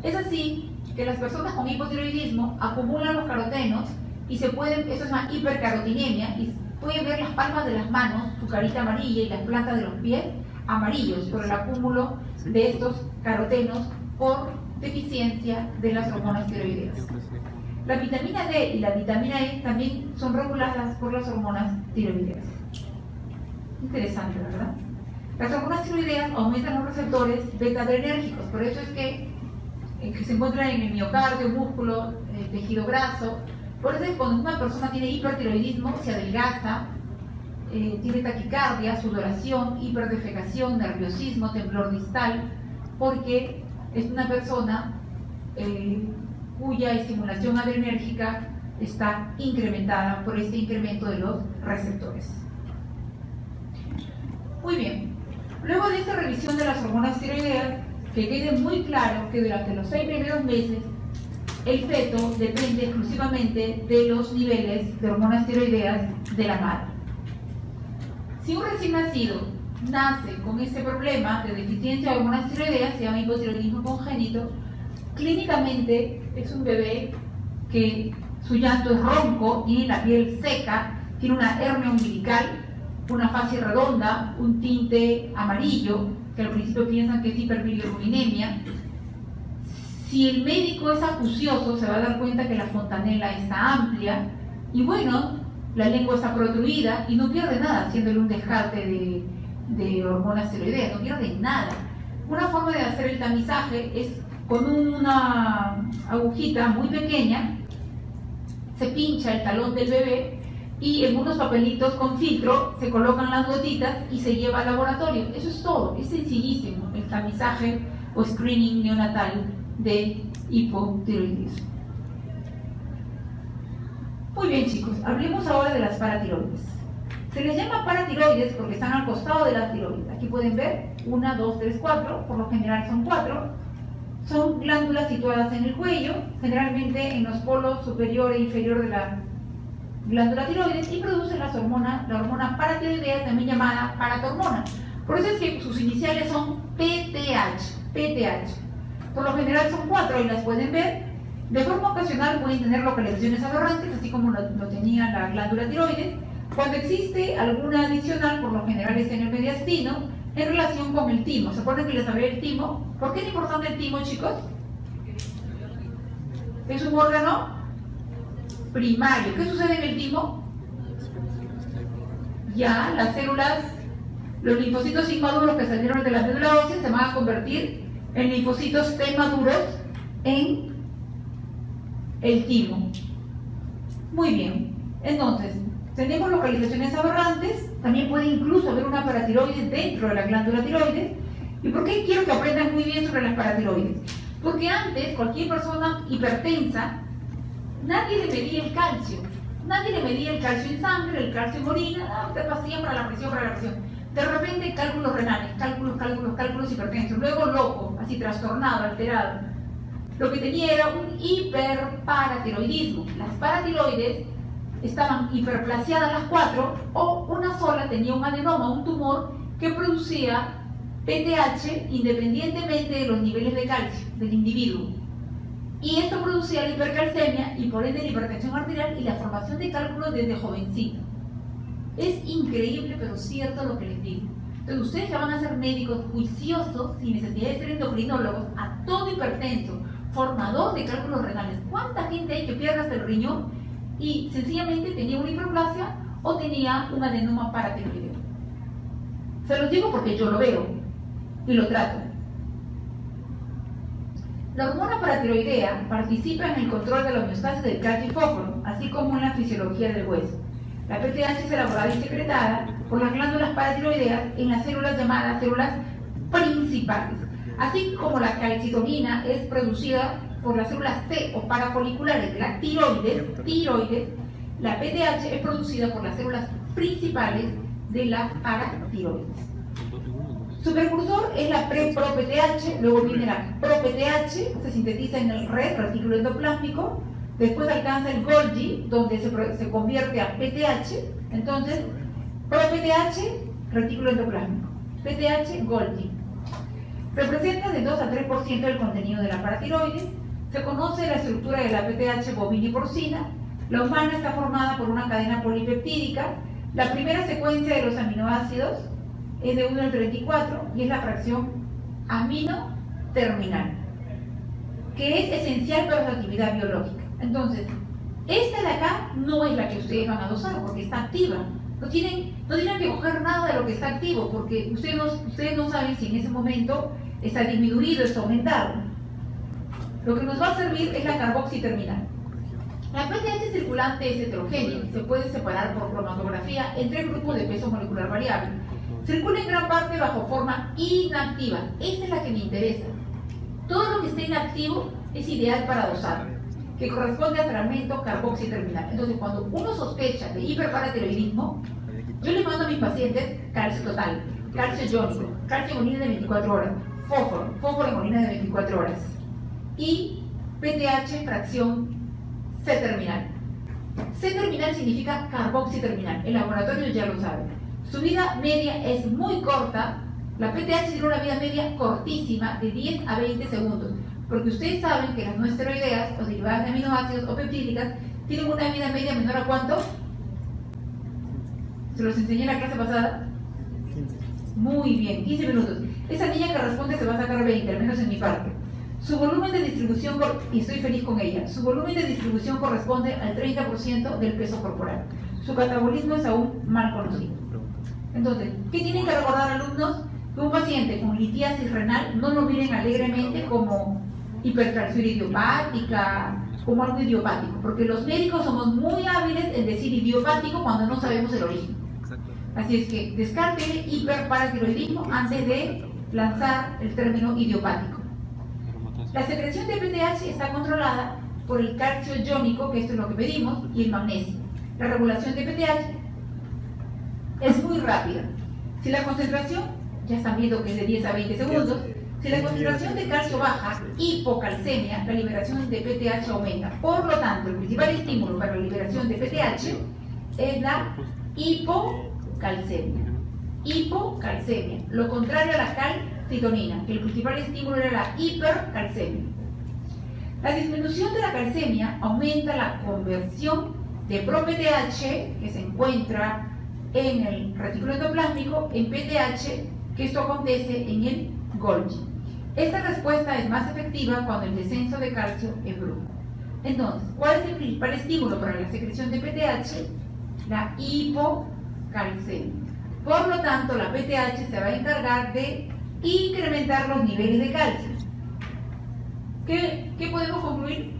Es así que las personas con hipotiroidismo acumulan los carotenos y se pueden, eso es una hipercarotinemia, y pueden ver las palmas de las manos, su carita amarilla y las plantas de los pies amarillos por el acúmulo de estos carotenos por deficiencia de las hormonas tiroideas. La vitamina D y la vitamina E también son reguladas por las hormonas tiroideas. Interesante, ¿verdad? Las hormonas tiroideas aumentan los receptores beta-adrenérgicos, por eso es que se encuentran en el miocardio, músculo, tejido graso. Por eso es que cuando una persona tiene hipertiroidismo, se adelgaza, tiene taquicardia, sudoración, hiperdefecación, nerviosismo, temblor distal, porque es una persona cuya estimulación adrenérgica está incrementada por este incremento de los receptores. Muy bien, luego de esta revisión de las hormonas tiroideas, que quede muy claro que durante los 6 primeros meses el feto depende exclusivamente de los niveles de hormonas tiroideas de la madre. Si un recién nacido nace con este problema de deficiencia de hormonas tiroideas, se llama hipotiroidismo congénito, clínicamente es un bebé que su llanto es ronco, tiene la piel seca, tiene una hernia umbilical, una fase redonda, un tinte amarillo, que al principio piensan que es hiperbilirubinemia. Si el médico es acucioso, se va a dar cuenta que la fontanela está amplia y bueno, la lengua está protruida y no pierde nada haciéndole un descarte de hormonas tiroideas, no pierde nada. Una forma de hacer el tamizaje es con una agujita muy pequeña, se pincha el talón del bebé y en unos papelitos con filtro se colocan las gotitas y se lleva al laboratorio. Eso es todo, es sencillísimo el tamizaje o screening neonatal de hipotiroidismo. Muy bien chicos, hablemos ahora de las paratiroides. Se les llama paratiroides porque están al costado de la tiroides. Aquí pueden ver 1, 2, 3, 4, por lo general son 4. Son glándulas situadas en el cuello, generalmente en los polos superior e inferior de la glándula tiroides, y producen la hormona paratiroidea, también llamada paratormona. Por eso es que sus iniciales son PTH. Por lo general son 4 y las pueden ver. De forma ocasional pueden tener localizaciones aberrantes, así como lo tenía la glándula tiroides. Cuando existe alguna adicional, por lo general está en el mediastino, en relación con el timo. ¿Se acuerdan que les hablé del timo? ¿Por qué es importante el timo, chicos? Es un órgano primario. ¿Qué sucede en el timo? Ya las células, los linfocitos inmaduros que salieron de la médula ósea se van a convertir en linfocitos T maduros en el timo. Muy bien. Entonces, tenemos localizaciones aberrantes, también puede incluso haber una paratiroides dentro de la glándula tiroides. ¿Y por qué quiero que aprendan muy bien sobre las paratiroides? Porque antes, cualquier persona hipertensa, nadie le medía el calcio. Nadie le medía el calcio en sangre, el calcio en orina, usted pasía para la presión. De repente, cálculos renales, cálculos hipertensos. Luego loco, así trastornado, alterado. Lo que tenía era un hiperparatiroidismo. Las paratiroides estaban hiperplaseadas las 4 o una sola tenía un adenoma, un tumor que producía PTH independientemente de los niveles de calcio del individuo. Y esto producía la hipercalcemia y por ende la hipertensión arterial y la formación de cálculos desde jovencito. Es increíble pero cierto lo que les digo. Entonces ustedes ya van a ser médicos juiciosos sin necesidad de ser endocrinólogos a todo hipertenso, formador de cálculos renales. ¿Cuánta gente hay que pierde hasta el riñón y sencillamente tenía una hiperplasia o tenía un adenoma paratiroideo? Se los digo porque yo lo veo y lo trato. La hormona paratiroidea participa en el control de la homeostasis del calcio y fósforo, así como en la fisiología del hueso. La PTH es elaborada y secretada por las glándulas paratiroideas en las células llamadas células principales, así como la calcitonina es producida por las células C o parafoliculares de la tiroides, la PTH es producida por las células principales de la paratiroides. Su precursor es la pre-pro-PTH, luego viene la pro-PTH, se sintetiza en el retículo endoplásmico, después alcanza el Golgi, donde se convierte a PTH, entonces pro-PTH, retículo endoplásmico, PTH, Golgi. Representa de 2 a 3% del contenido de la paratiroides. Se conoce la estructura de la PTH bovina y porcina. La humana está formada por una cadena polipeptídica. La primera secuencia de los aminoácidos es de 1 al 34 y es la fracción amino terminal, que es esencial para su actividad biológica. Entonces, esta de acá no es la que ustedes van a dosar porque está activa. No tienen que coger nada de lo que está activo porque ustedes no saben si en ese momento está disminuido, está aumentado. Lo que nos va a servir es la carboxiterminal. La PTH circulante es heterogénea, se puede separar por cromatografía en 3 grupos de peso molecular variable. Circula en gran parte bajo forma inactiva. Esta es la que me interesa. Todo lo que esté inactivo es ideal para dosar. que corresponde al fragmento carboxiterminal. Entonces, cuando uno sospecha de hiperparatiroidismo, yo le mando a mis pacientes calcio total, calcio iónico, calcio en orina de 24 horas, fósforo en orina de 24 horas y PTH fracción C-terminal. C-terminal significa carboxiterminal, el laboratorio ya lo sabe. Su vida media es muy corta, la PTH tiene una vida media cortísima de 10 a 20 segundos, porque ustedes saben que las no esteroideas o derivadas de aminoácidos o peptídicas tienen una vida media menor a ¿cuánto? ¿Se los enseñé en la clase pasada? 15. Muy bien, 15 minutos. Esa niña que responde se va a sacar 20, al menos en mi parte. Su volumen de distribución, y estoy feliz con ella, su volumen de distribución corresponde al 30% del peso corporal. Su catabolismo es aún mal conocido. Entonces, ¿qué tienen que recordar, alumnos? Que un paciente con litiasis renal no lo miren alegremente como hipercalciuria idiopática, como algo idiopático, porque los médicos somos muy hábiles en decir idiopático cuando no sabemos el origen. Así es que descarte hiperparatiroidismo antes de lanzar el término idiopático. La secreción de PTH está controlada por el calcio iónico, que esto es lo que pedimos, y el magnesio. La regulación de PTH es muy rápida. Si la concentración, ya están viendo que es de 10 a 20 segundos, si la concentración de calcio baja, hipocalcemia, la liberación de PTH aumenta. Por lo tanto, el principal estímulo para la liberación de PTH es la hipocalcemia. Hipocalcemia, lo contrario a la calcitonina, que el principal estímulo era la hipercalcemia. La disminución de la calcemia aumenta la conversión de pro-PTH, que se encuentra en el retículo endoplásmico, en PTH, que esto acontece en el Golgi. Esta respuesta es más efectiva cuando el descenso de calcio es brusco. Entonces, ¿cuál es el principal estímulo para la secreción de PTH? La hipocalcemia. Por lo tanto, la PTH se va a encargar de incrementar los niveles de calcio. ¿Qué podemos concluir?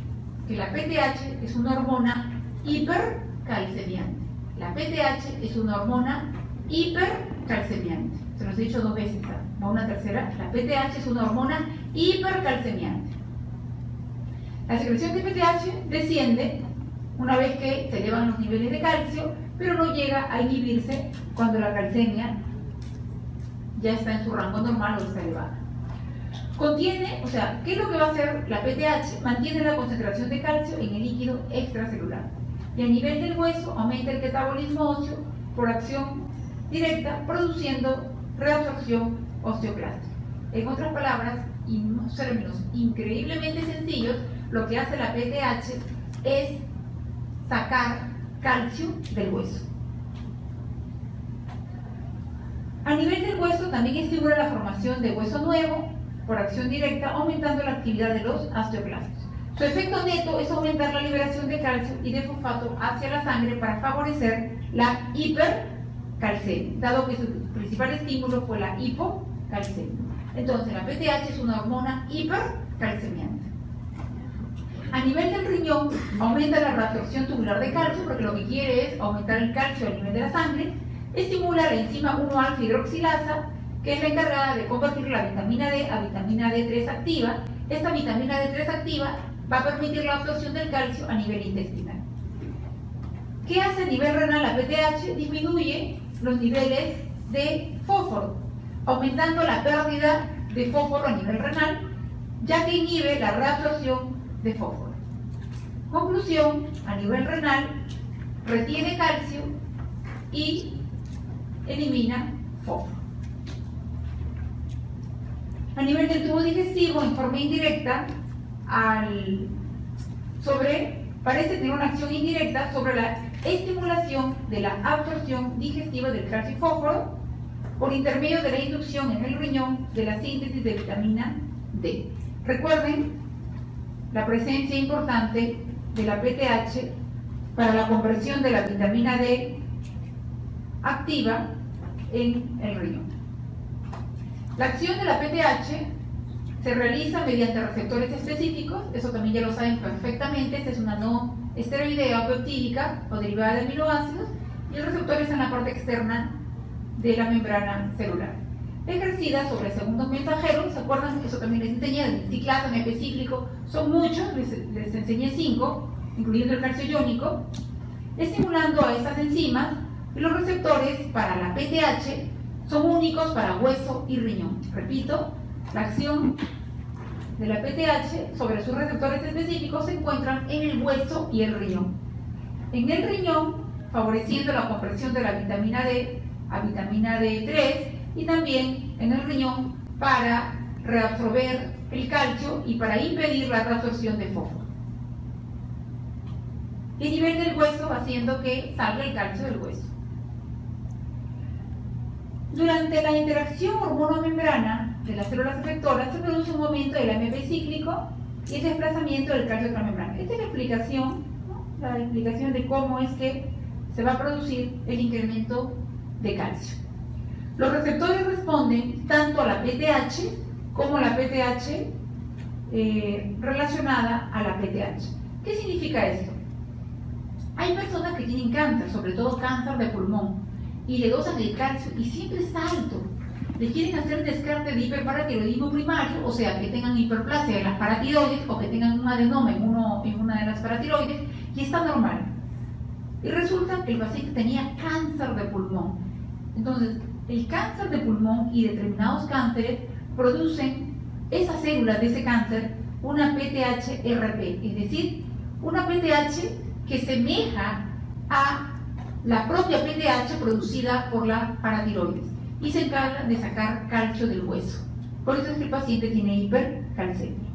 Que la PTH es una hormona hipercalcemiante. La PTH es una hormona hipercalcemiante. Se los he dicho 2 veces, va una tercera. La PTH es una hormona hipercalcemiante. La secreción de PTH desciende una vez que se elevan los niveles de calcio, pero no llega a inhibirse cuando la calcemia ya está en su rango normal o está elevada. Contiene, o sea, ¿qué es lo que va a hacer la PTH? Mantiene la concentración de calcio en el líquido extracelular. Y a nivel del hueso aumenta el catabolismo óseo por acción directa, produciendo reabsorción osteoclástica. En otras palabras, y en unos términos increíblemente sencillos, lo que hace la PTH es sacar calcio del hueso. A nivel del hueso también estimula la formación de hueso nuevo por acción directa, aumentando la actividad de los osteoclastos. Su efecto neto es aumentar la liberación de calcio y de fosfato hacia la sangre para favorecer la hipercalcemia, dado que su principal estímulo fue la hipocalcemia. Entonces, la PTH es una hormona hipercalcemiante. A nivel del riñón, aumenta la reabsorción tubular de calcio, porque lo que quiere es aumentar el calcio a nivel de la sangre. Estimula la enzima 1-alfa hidroxilasa, que es la encargada de convertir la vitamina D a vitamina D3 activa. Esta vitamina D3 activa va a permitir la absorción del calcio a nivel intestinal. ¿Qué hace a nivel renal la PTH? Disminuye los niveles de fósforo, aumentando la pérdida de fósforo a nivel renal, ya que inhibe la reabsorción de fósforo. Conclusión, a nivel renal, retiene calcio y elimina fósforo. A nivel del tubo digestivo, en forma indirecta, parece tener una acción indirecta sobre la estimulación de la absorción digestiva del calcio y fósforo por intermedio de la inducción en el riñón de la síntesis de vitamina D. Recuerden la presencia importante de la PTH para la conversión de la vitamina D activa en el riñón. La acción de la PTH se realiza mediante receptores específicos, eso también ya lo saben perfectamente. Esta es una no esteroidea o peptídica o derivada de aminoácidos, y el receptor está en la parte externa de la membrana celular. ejercida sobre segundos mensajeros. ¿Se acuerdan? Eso también les enseñé, el ciclasa, MP cíclico, son muchos, les enseñé 5, incluyendo el calcio iónico, estimulando a estas enzimas, y los receptores para la PTH son únicos para hueso y riñón. Repito, la acción de la PTH sobre sus receptores específicos se encuentran en el hueso y el riñón. En el riñón, favoreciendo la compresión de la vitamina D a vitamina D3, y también en el riñón para reabsorber el calcio y para impedir la reabsorción de fósforo. Y a nivel del hueso, haciendo que salga el calcio del hueso. Durante la interacción hormono-membrana de las células efectoras se produce un aumento del AMP cíclico y el desplazamiento del calcio transmembrana. Esta es la explicación, ¿no? La explicación de cómo es que se va a producir el incremento de calcio. Los receptores responden tanto a la PTH como a la PTH relacionada a la PTH. ¿Qué significa esto? Hay personas que tienen cáncer, sobre todo cáncer de pulmón, y le dosan el calcio y siempre está alto. Le quieren hacer descarte de hiperparatiroidismo primario, o sea, que tengan hiperplasia de las paratiroides o que tengan un adenoma en una de las paratiroides, y está normal. Y resulta que el paciente tenía cáncer de pulmón. Entonces, el cáncer de pulmón y determinados cánceres producen esas células de ese cáncer una PTH-RP, es decir, una PTH que semeja a la propia PTH producida por la paratiroides y se encarga de sacar calcio del hueso. Por eso es que el paciente tiene hipercalcemia.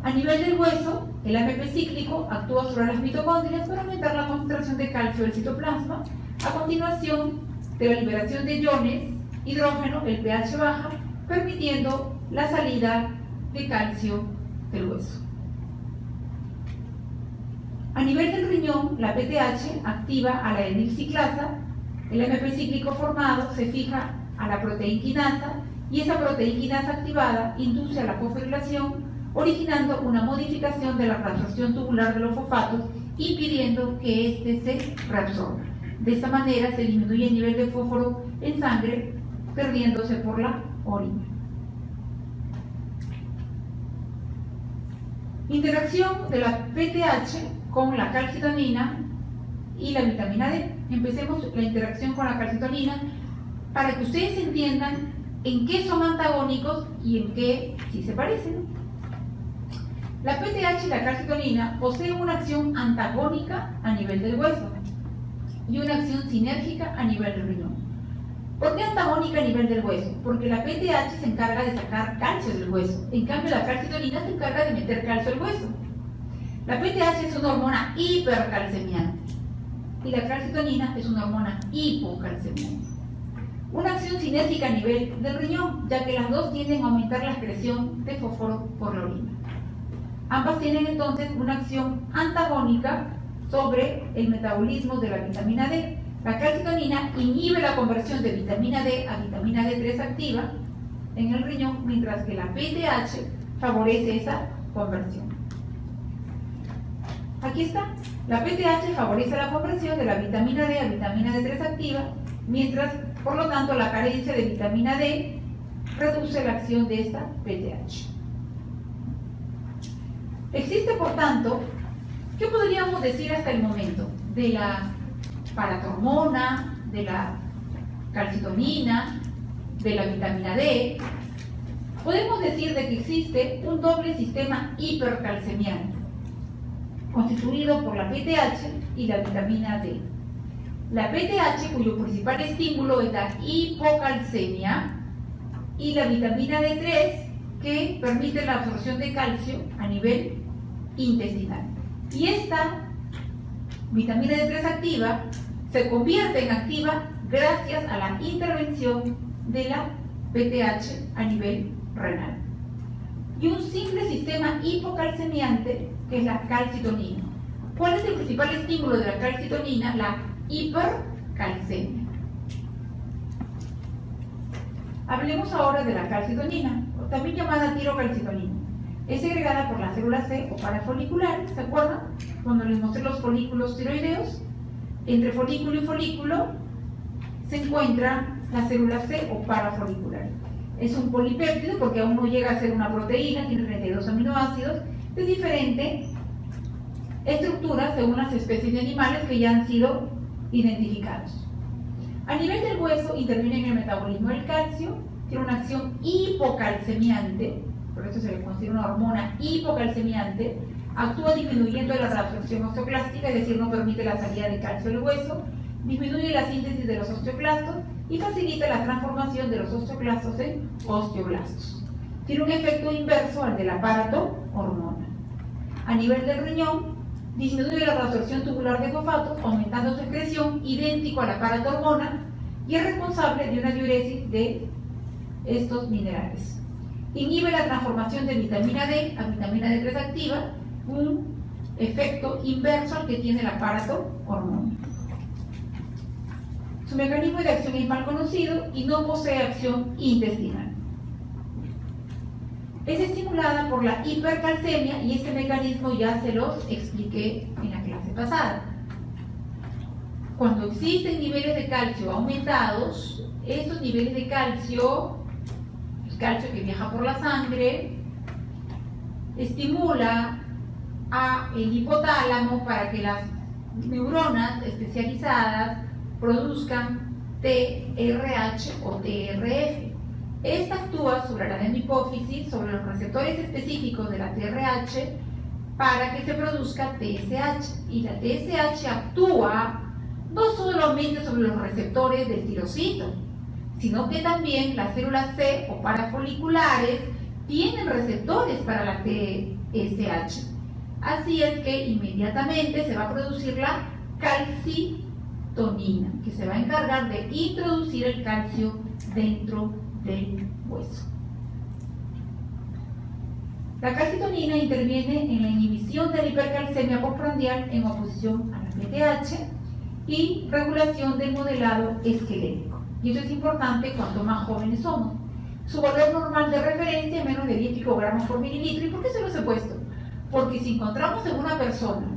A nivel del hueso, el AMP cíclico actúa sobre las mitocondrias para aumentar la concentración de calcio del citoplasma. A continuación de la liberación de iones, hidrógeno, el pH baja, permitiendo la salida de calcio del hueso. A nivel del riñón, la PTH activa a la adenilciclasa, el AMP cíclico formado se fija a la proteínquinasa y esa proteínquinasa activada induce a la fosforilación, originando una modificación de la reabsorción tubular de los fosfatos, impidiendo que éste se reabsorba. De esta manera se disminuye el nivel de fósforo en sangre, perdiéndose por la orina. Interacción de la PTH con la calcitonina y la vitamina D. Empecemos la interacción con la calcitonina para que ustedes entiendan en qué son antagónicos y en qué sí se parecen. La PTH y la calcitonina poseen una acción antagónica a nivel del hueso y una acción sinérgica a nivel del riñón. ¿Por qué antagónica a nivel del hueso? Porque la PTH se encarga de sacar calcio del hueso, en cambio la calcitonina se encarga de meter calcio al hueso. La PTH es una hormona hipercalcemiante y la calcitonina es una hormona hipocalcemiante. Una acción sinérgica a nivel del riñón, ya que las dos tienden a aumentar la excreción de fósforo por la orina. Ambas tienen entonces una acción antagónica sobre el metabolismo de la vitamina D. La calcitonina inhibe la conversión de vitamina D a vitamina D3 activa en el riñón, mientras que la PTH favorece esa conversión. Aquí está. La PTH favorece la conversión de la vitamina D a vitamina D3 activa, mientras, por lo tanto, la carencia de vitamina D reduce la acción de esta PTH. Existe, por tanto, ¿qué podríamos decir hasta el momento? De la paratormona, de la calcitonina, de la vitamina D. Podemos decir de que existe un doble sistema hipercalcemiante, constituido por la PTH y la vitamina D. La PTH, cuyo principal estímulo es la hipocalcemia, y la vitamina D3, que permite la absorción de calcio a nivel intestinal. Y esta vitamina D3 activa se convierte en activa gracias a la intervención de la PTH a nivel renal. Y un simple sistema hipocalcemiante, que es la calcitonina. ¿Cuál es el principal estímulo de la calcitonina? La hipercalcemia. Hablemos ahora de la calcitonina, también llamada tirocalcitonina. Es segregada por la célula C o parafolicular, ¿se acuerdan? Cuando les mostré los folículos tiroideos, entre folículo y folículo se encuentra la célula C o parafolicular. Es un polipéptido porque aún no llega a ser una proteína, tiene 32 aminoácidos de diferente estructura según las especies de animales que ya han sido identificados. A nivel del hueso interviene en el metabolismo del calcio, tiene una acción hipocalcemiante, por eso se le considera una hormona hipocalcemiante, actúa disminuyendo la reabsorción osteoclástica, es decir, no permite la salida de calcio del hueso, disminuye la síntesis de los osteoclastos y facilita la transformación de los osteoclastos en osteoblastos. Tiene un efecto inverso al del aparato hormona. A nivel del riñón, disminuye la reabsorción tubular de fosfatos, aumentando su excreción, idéntico al aparato hormona, y es responsable de una diuresis de estos minerales. Inhibe la transformación de vitamina D a vitamina D3 activa, un efecto inverso al que tiene el aparato hormona. Su mecanismo de acción es mal conocido y no posee acción intestinal. Es estimulada por la hipercalcemia y este mecanismo ya se los expliqué en la clase pasada. Cuando existen niveles de calcio aumentados, estos niveles de calcio, el calcio que viaja por la sangre, estimula al hipotálamo para que las neuronas especializadas produzcan TRH o TRF. Esta actúa sobre la hipófisis, sobre los receptores específicos de la TRH para que se produzca TSH. Y la TSH actúa no solamente sobre los receptores del tirocito, sino que también las células C o parafoliculares tienen receptores para la TSH. Así es que inmediatamente se va a producir la calcitonina, que se va a encargar de introducir el calcio dentro del hueso. La calcitonina interviene en la inhibición de la hipercalcemia postprandial en oposición a la PTH y regulación del modelado esquelético. Y esto es importante cuanto más jóvenes somos. Su valor normal de referencia es menos de 10 picogramos por mililitro. ¿Y por qué se los he puesto? Porque si encontramos en una persona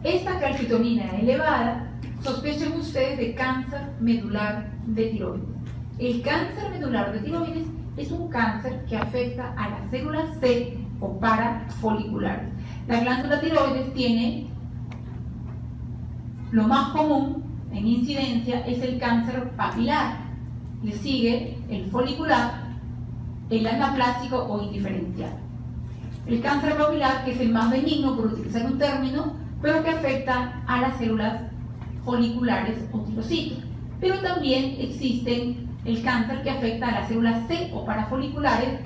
esta calcitonina elevada, sospechen ustedes de cáncer medular de tiroides. El cáncer medular de tiroides es un cáncer que afecta a las células C o parafoliculares. La glándula tiroides tiene, lo más común en incidencia es el cáncer papilar. Le sigue el folicular, el anaplásico o indiferencial. El cáncer papilar, que es el más benigno, por utilizar un término, pero que afecta a las células foliculares o tirocitos. Pero también existen el cáncer que afecta a las células C o parafoliculares,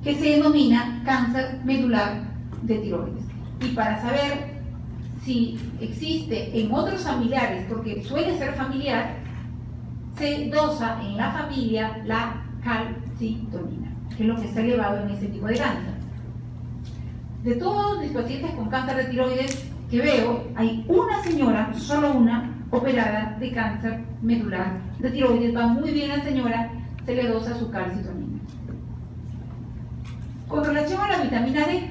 que se denomina cáncer medular de tiroides. Y para saber si existe en otros familiares, porque suele ser familiar, se dosa en la familia la calcitonina, que es lo que está elevado en ese tipo de cáncer. De todos mis pacientes con cáncer de tiroides que veo, hay una señora, solo una, operada de cáncer medular de tiroides. Va muy bien la señora, se le dosa su calcitonina. Con relación a la vitamina D,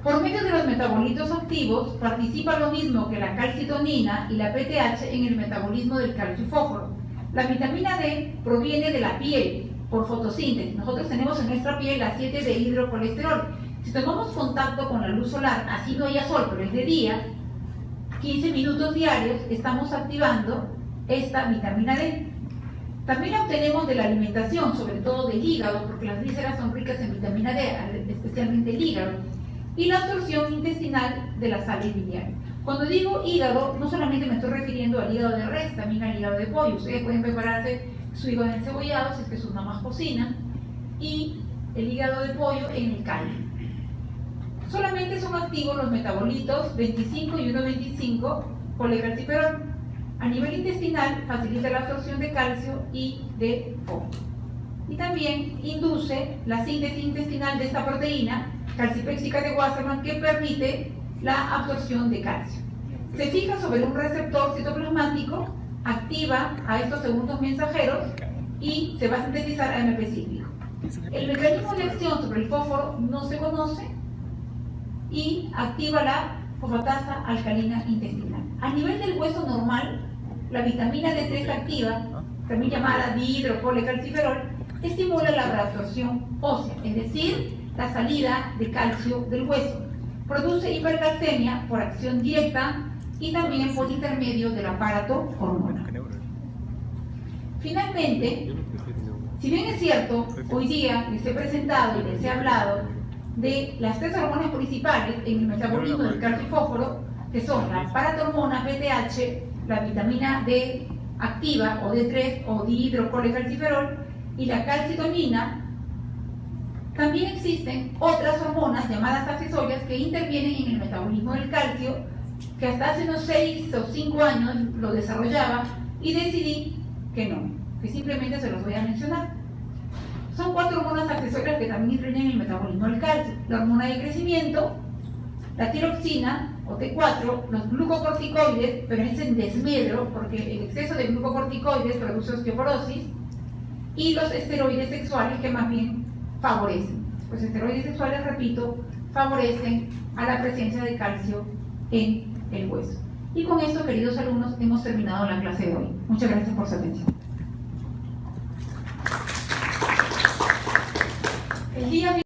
por medio de los metabolitos activos, participa lo mismo que la calcitonina y la PTH en el metabolismo del calcio y fósforo. La vitamina D proviene de la piel por fotosíntesis. Nosotros tenemos en nuestra piel la 7 de hidrocolesterol. Si tomamos contacto con la luz solar, así no haya sol, pero es de día, 15 minutos diarios, estamos activando esta vitamina D. También la obtenemos de la alimentación, sobre todo del hígado, porque las vísceras son ricas en vitamina D, especialmente el hígado, y la absorción intestinal de las sales biliares. Cuando digo hígado, no solamente me estoy refiriendo al hígado de res, también al hígado de pollo. Ustedes pueden prepararse su hígado encebollado, si es que sus mamás cocinan, y el hígado de pollo en el caldo. Solamente son activos los metabolitos 25 y 1,25 colecalciferol. A nivel intestinal facilita la absorción de calcio y de fósforo. Y también induce la síntesis intestinal de esta proteína calcipéxica de Wasserman, que permite la absorción de calcio. Se fija sobre un receptor citoplasmático, activa a estos segundos mensajeros y se va a sintetizar AMP cíclico. El mecanismo de acción sobre el fósforo no se conoce y activa la fosfatasa alcalina intestinal. A nivel del hueso normal, la vitamina D3 activa, también llamada dihidrocolecalciferol, estimula la reabsorción ósea, es decir, la salida de calcio del hueso. Produce hipercalcemia por acción directa y también por intermedio del aparato hormonal. Finalmente, si bien es cierto, hoy día les he presentado y les he hablado de las tres hormonas principales en el metabolismo del calcio y fósforo, que son la paratormona PTH, la vitamina D activa o D3 o dihidrocolecalciferol y la calcitonina, también existen otras hormonas llamadas accesorias que intervienen en el metabolismo del calcio, que hasta hace unos 6 o 5 años lo desarrollaba y decidí que no, que simplemente se los voy a mencionar. Son 4 hormonas accesorias que también intervienen en el metabolismo del calcio: la hormona de crecimiento, la tiroxina o T4, los glucocorticoides, pero es en desmedro porque el exceso de glucocorticoides produce osteoporosis, y los esteroides sexuales, que más bien favorecen. Los esteroides sexuales, repito, favorecen a la presencia de calcio en el hueso. Y con esto, queridos alumnos, hemos terminado la clase de hoy. Muchas gracias por su atención. El día